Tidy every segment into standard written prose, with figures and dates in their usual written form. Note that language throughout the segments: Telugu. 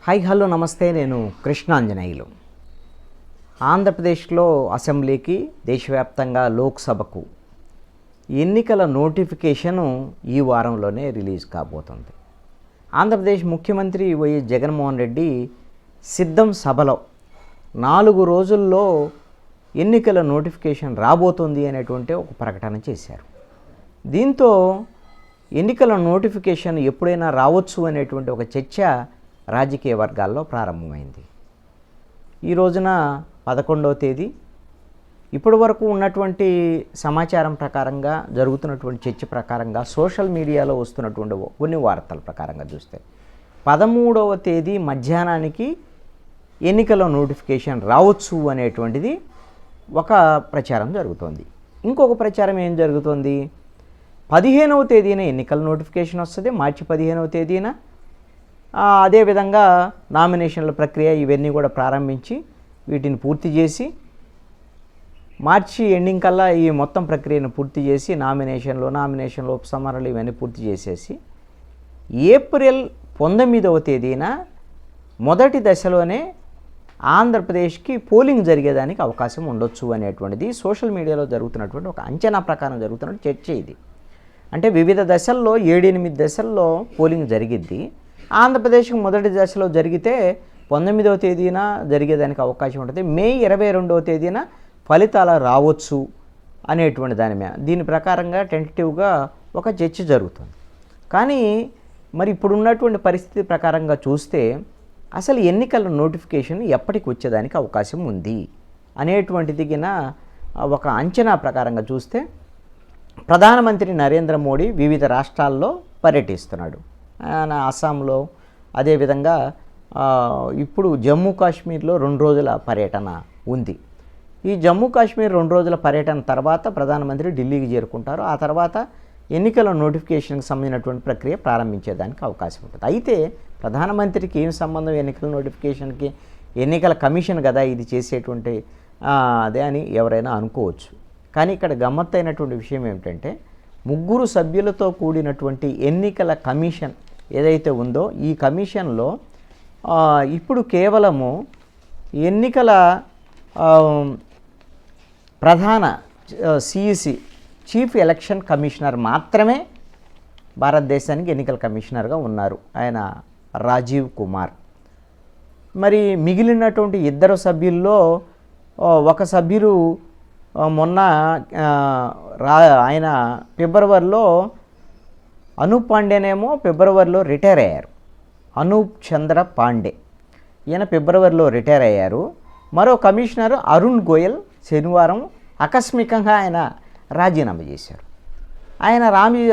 హాయ్ హలో నమస్తే. నేను కృష్ణాంజనేయులు. ఆంధ్రప్రదేశ్లో అసెంబ్లీకి, దేశవ్యాప్తంగా లోక్సభకు ఎన్నికల నోటిఫికేషను ఈ వారంలోనే రిలీజ్ కాబోతుంది. ఆంధ్రప్రదేశ్ ముఖ్యమంత్రి వైఎస్ జగన్మోహన్ రెడ్డి సిద్ధం సభలో 4 రోజుల్లో ఎన్నికల నోటిఫికేషన్ రాబోతుంది అనేటువంటి ఒక ప్రకటన చేశారు. దీంతో ఎన్నికల నోటిఫికేషన్ ఎప్పుడైనా రావచ్చు అనేటువంటి ఒక చర్చ రాజకీయ వర్గాల్లో ప్రారంభమైంది. ఈ రోజున 11వ తేదీ. ఇప్పటి వరకు ఉన్నటువంటి సమాచారం ప్రకారంగా, జరుగుతున్నటువంటి చర్చ ప్రకారంగా, సోషల్ మీడియాలో వస్తున్నటువంటి కొన్ని వార్తల ప్రకారంగా చూస్తే 13వ తేదీ మధ్యాహ్నానికి ఎన్నికల నోటిఫికేషన్ రావచ్చు అనేటువంటిది ఒక ప్రచారం జరుగుతోంది. ఇంకొక ప్రచారం ఏం జరుగుతోంది, 15వ తేదీన ఎన్నికల నోటిఫికేషన్ వస్తుంది, మార్చి 15వ తేదీన. అదేవిధంగా నామినేషన్ల ప్రక్రియ ఇవన్నీ కూడా ప్రారంభించి వీటిని పూర్తి చేసి మార్చి ఎండింగ్ కల్లా ఈ మొత్తం ప్రక్రియను పూర్తి చేసి నామినేషన్లు ఉపసంహరణలు ఇవన్నీ పూర్తి చేసేసి ఏప్రిల్ 19వ తేదీన మొదటి దశలోనే ఆంధ్రప్రదేశ్కి పోలింగ్ జరిగేదానికి అవకాశం ఉండొచ్చు అనేటువంటిది సోషల్ మీడియాలో జరుగుతున్నటువంటి ఒక అంచనా ప్రకారం జరుగుతున్న చర్చ ఇది. అంటే వివిధ దశల్లో 7-8 దశల్లో పోలింగ్ జరిగిద్ది. ఆంధ్రప్రదేశ్కి మొదటి దశలో జరిగితే 19వ తేదీన జరిగేదానికి అవకాశం ఉంటుంది. మే 22వ తేదీన ఫలితాలు రావచ్చు అనేటువంటి దీని ప్రకారంగా టెంటేటివ్గా ఒక చర్చ జరుగుతుంది. కానీ మరి ఇప్పుడున్నటువంటి పరిస్థితి ప్రకారంగా చూస్తే అసలు ఎన్నికల నోటిఫికేషన్ ఎప్పటికి వచ్చేదానికి అవకాశం ఉంది అనేటువంటిది ఒక అంచనా ప్రకారంగా చూస్తే ప్రధానమంత్రి నరేంద్ర మోడీ వివిధ రాష్ట్రాల్లో పర్యటిస్తున్నాడు. ఆయన అస్సాంలో, అదేవిధంగా ఇప్పుడు జమ్మూ కాశ్మీర్లో 2 రోజుల పర్యటన ఉంది. ఈ జమ్మూ కాశ్మీర్ 2 రోజుల పర్యటన తర్వాత ప్రధానమంత్రి ఢిల్లీకి చేరుకుంటారు. ఆ తర్వాత ఎన్నికల నోటిఫికేషన్కి సంబంధించినటువంటి ప్రక్రియ ప్రారంభించేదానికి అవకాశం ఉంటుంది. అయితే ప్రధానమంత్రికి ఏం సంబంధం ఎన్నికల నోటిఫికేషన్కి? ఎన్నికల కమిషన్ కదా ఇది చేసేటువంటి అదే అని ఎవరైనా అనుకోవచ్చు. కానీ ఇక్కడ గమ్మత్తైనటువంటి విషయం ఏమిటంటే 3 సభ్యులతో కూడినటువంటి ఎన్నికల కమిషన్ ఏదైతే ఉందో ఈ కమిషన్లో ఇప్పుడు కేవలము ఎన్నికల ప్రధాన సిఇసి చీఫ్ ఎలక్షన్ కమిషనర్ మాత్రమే భారతదేశానికి ఎన్నికల కమిషనర్గా ఉన్నారు. ఆయన రాజీవ్ కుమార్. మరి మిగిలినటువంటి 2 సభ్యుల్లో ఒక సభ్యులు మొన్న ఆయన ఫిబ్రవరిలో అనూప్ పాండేనేమో ఫిబ్రవరిలో రిటైర్ అయ్యారు. అనూప్ చంద్ర పాండే ఈయన ఫిబ్రవరిలో రిటైర్ అయ్యారు. మరో కమిషనర్ అరుణ్ గోయల్ శనివారం ఆకస్మికంగా ఆయన రాజీనామా చేశారు. ఆయన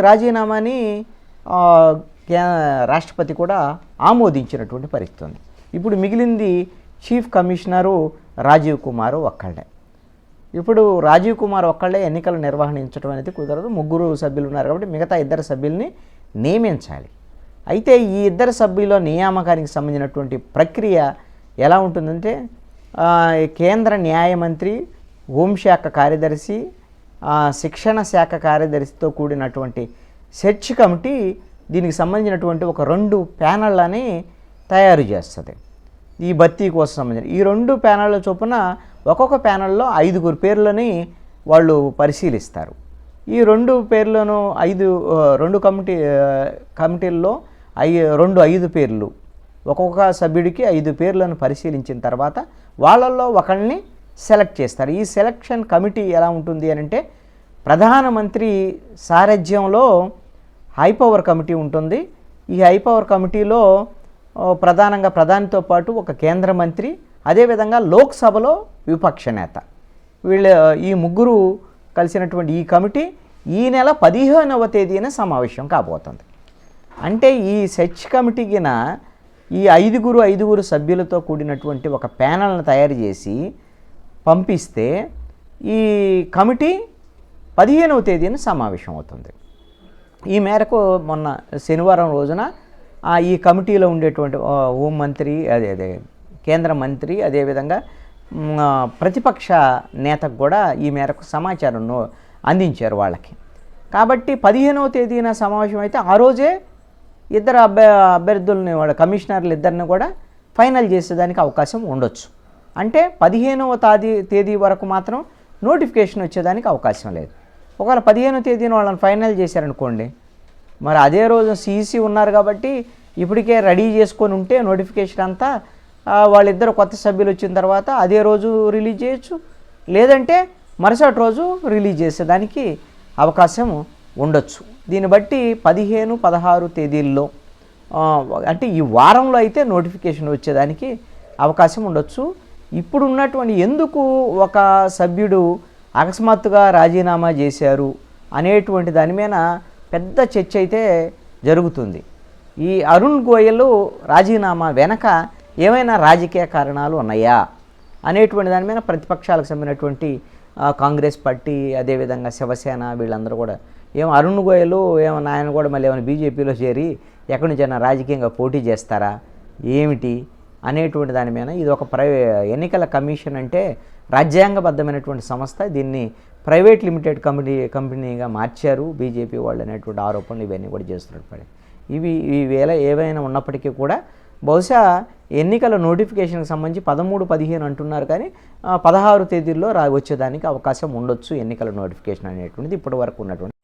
రాజీనామాని రాష్ట్రపతి కూడా ఆమోదించినటువంటి పరిస్థితి ఉంది. ఇప్పుడు మిగిలింది చీఫ్ కమిషనరు రాజీవ్ కుమార్ ఒక్కళ్ళే. ఇప్పుడు రాజీవ్ కుమార్ ఒక్కళ్ళే ఎన్నికలు నిర్వహించడం అనేది కుదరదు. 3 సభ్యులు ఉన్నారు కాబట్టి మిగతా 2 సభ్యుల్ని నియమించాలి. అయితే ఈ 2 సభ్యుల నియామకానికి సంబంధించినటువంటి ప్రక్రియ ఎలా ఉంటుందంటే కేంద్ర న్యాయమంత్రి, హోంశాఖ కార్యదర్శి, శిక్షణ శాఖ కార్యదర్శితో కూడినటువంటి సెర్చ్ కమిటీ దీనికి సంబంధించినటువంటి ఒక 2 ప్యానళ్ళని తయారు చేస్తుంది. ఈ భర్తీ కోసం సంబంధించిన ఈ 2 ప్యానళ్ళ చొప్పున ఒక్కొక్క ప్యానల్లో 5 పేర్లని వాళ్ళు పరిశీలిస్తారు. ఈ 2 పేర్లను 2 కమిటీల్లో 5 పేర్లు, ఒక్కొక్క సభ్యుడికి 5 పేర్లను పరిశీలించిన తర్వాత వాళ్ళల్లో ఒకళ్ళని సెలెక్ట్ చేస్తారు. ఈ సెలక్షన్ కమిటీ ఎలా ఉంటుంది అని అంటే ప్రధానమంత్రి సారథ్యంలో హైపవర్ కమిటీ ఉంటుంది. ఈ హైపవర్ కమిటీలో ప్రధానంగా ప్రధానితో పాటు ఒక కేంద్ర మంత్రి, అదేవిధంగా లోక్సభలో విపక్ష నేత, ఈ 3 కలిసినటువంటి ఈ కమిటీ ఈ నెల 15వ తేదీన సమావేశం కాబోతుంది. అంటే ఈ సెర్చ్ కమిటీకి ఈ 5 సభ్యులతో కూడినటువంటి ఒక ప్యానల్ని తయారు చేసి పంపిస్తే ఈ కమిటీ 15వ తేదీన సమావేశం అవుతుంది. ఈ మేరకు మొన్న శనివారం రోజున ఈ కమిటీలో ఉండేటువంటి హోంమంత్రి, అదే కేంద్ర మంత్రి, అదేవిధంగా ప్రతిపక్ష నేతకు కూడా ఈ మేరకు సమాచారం అందించారు వాళ్ళకి. కాబట్టి 15వ తేదీన సమావేశం అయితే ఆ రోజే ఇద్దరు అభ్యర్థుల్ని వాళ్ళ కమిషనర్లు ఇద్దరిని కూడా ఫైనల్ చేసేదానికి అవకాశం ఉండొచ్చు. అంటే 15వ తేదీ వరకు మాత్రం నోటిఫికేషన్ వచ్చేదానికి అవకాశం లేదు. ఒకవేళ 15వ తేదీన వాళ్ళని ఫైనల్ చేశారనుకోండి, మరి అదే రోజు సిఈసి ఉన్నారు కాబట్టి ఇప్పటికే రెడీ చేసుకొని ఉంటే నోటిఫికేషన్ అంతా వాళ్ళిద్దరు కొత్త సభ్యులు వచ్చిన తర్వాత అదే రోజు రిలీజ్ చేయొచ్చు, లేదంటే మరుసటి రోజు రిలీజ్ చేసేదానికి అవకాశం ఉండొచ్చు. దీన్ని బట్టి 15, 16 తేదీల్లో అంటే ఈ వారంలో అయితే నోటిఫికేషన్ వచ్చేదానికి అవకాశం ఉండొచ్చు. ఇప్పుడు ఉన్నటువంటి ఎందుకు ఒక సభ్యుడు అకస్మాత్తుగా రాజీనామా చేశారు అనేటువంటి దాని మీద పెద్ద చర్చ అయితే జరుగుతుంది. ఈ అరుణ్ గోయల్ రాజీనామా వెనక ఏమైనా రాజకీయ కారణాలు ఉన్నాయా అనేటువంటి దాని మీద ప్రతిపక్షాలకు సంబంధించినటువంటి కాంగ్రెస్ పార్టీ, అదేవిధంగా శివసేన వీళ్ళందరూ కూడా అరుణ్ గోయల్ ఆయన కూడా మళ్ళీ ఏమైనా బీజేపీలో చేరి ఎక్కడి నుంచైనా రాజకీయంగా పోటీ చేస్తారా ఏమిటి అనేటువంటి దాని మీద ఇది ఒక ఎన్నికల కమిషన్ అంటే రాజ్యాంగబద్ధమైనటువంటి సంస్థ, దీన్ని ప్రైవేట్ లిమిటెడ్ కంపెనీగా మార్చారు బీజేపీ వాళ్ళు అనేటువంటి ఆరోపణలు ఇవన్నీ కూడా చేస్తున్నట్టు ఈ వేళ ఏవైనా ఉన్నప్పటికీ కూడా బహుశా ఎన్నికల నోటిఫికేషన్కి సంబంధించి 13, 15 అంటున్నారు, కానీ 16 తేదీల్లో వచ్చేదానికి అవకాశం ఉండొచ్చు ఎన్నికల నోటిఫికేషన్ అనేటువంటిది ఇప్పటి వరకు ఉన్నటువంటి